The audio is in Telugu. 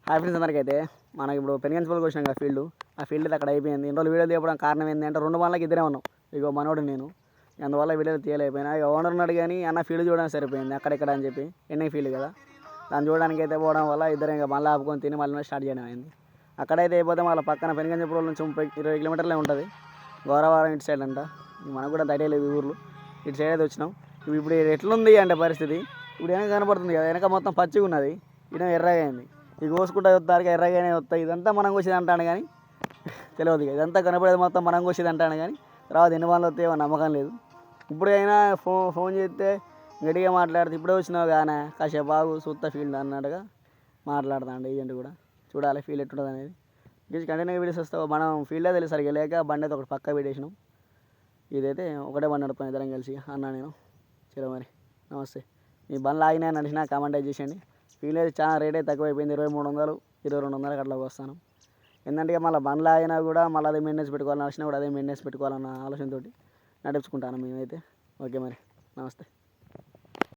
హాయ్ ఫ్రెండ్స్ అందరికైతే మనకి ఇప్పుడు పెనుగంచిపల్లికి వచ్చినాం కదా ఫీల్డ్. ఆ ఫీల్డ్ అక్కడ అయిపోయింది. ఇన్ని రోజులు వీడియో తీయడం కారణం ఏంటంటే 2 బండ్లకి ఇద్దరే ఉన్నాం. ఇగో మనోడు నేను, అందువల్ల వీడియో తీయలేకపోయినా. ఇక ఓనర్ ఉన్నాడు కానీ అన్న ఫీల్డ్ చూడడానికి సరిపోయింది అక్కడెక్కడ అని చెప్పి. ఎన్ని ఫీల్డ్ కదా, దాన్ని చూడడానికి అయితే పోవడం వల్ల ఇద్దరు ఇంకా మళ్ళీ ఆపుకొని తిని మళ్ళీ స్టార్ట్ చేయడం అయింది. అక్కడైతే అయిపోతే వాళ్ళ పక్కన పెనుగంచిపల్లి నుంచి 20 కిలోమీటర్లే ఉంటుంది. గౌరవరం ఇటు సైడ్ అంట. మనకు కూడా ధైర్యం లేదు ఊర్లు. ఇటు సైడ్ అయితే వచ్చినాం. ఇప్పుడు ఎట్లుంది అంటే పరిస్థితి, ఇప్పుడు వెనక కనపడుతుంది కదా, వెనక మొత్తం పచ్చిగా ఉన్నది, ఇడ ఎర్రగా అయింది. ఇక కోసుకుంటా వస్తారు ఎర్రగానే వస్తాయి. ఇదంతా మనం కోసేది అంటాను కానీ తెలియదు. ఇదంతా కనపడేది మొత్తం మనం కోసేది అంటాను కానీ తర్వాత ఎన్ని వాళ్ళు వస్తాయో నమ్మకం లేదు. ఇప్పుడైనా ఫోన్ చేస్తే గట్టిగా మాట్లాడితే ఇప్పుడే వచ్చినావు కానీ కాసేపు బాగు సూత్త ఫీల్డ్ అన్నట్టుగా మాట్లాడుతాండి ఏజెంట్ కూడా. చూడాలి ఫీల్డ్ ఎట్టుంటుంది అనేది. ఇది కంటిన్యూగా వీడియోస్ వస్తావు. మనం ఫీల్డే తెలిసి సరిగ్గా లేక బండి అయితే ఒకటి పక్క పెట్టేసినాం. ఇదైతే ఒకటే బండి నడుపుతాం ఇద్దరం కలిసి అన్న నేను. చలో మరి నమస్తే. మీ బండ్లు ఆగినాయి నడిచినా కామెంట్ చేసేయండి. ఫీల్డ్ అయితే చాలా రేట్ అయితే తక్కువైపోయింది. 2300 2200 అట్లా వస్తాను. ఎందుకంటే మళ్ళీ బండ్లు ఆగినా కూడా మళ్ళీ అదే మెయింటెనెన్స్ పెట్టుకోవాలి, నడిచినా కూడా అదే మెయింటెనెన్స్ పెట్టుకోవాలన్న ఆలోచనతో నడుపుకుంటాను మేమైతే. ఓకే మరి నమస్తే.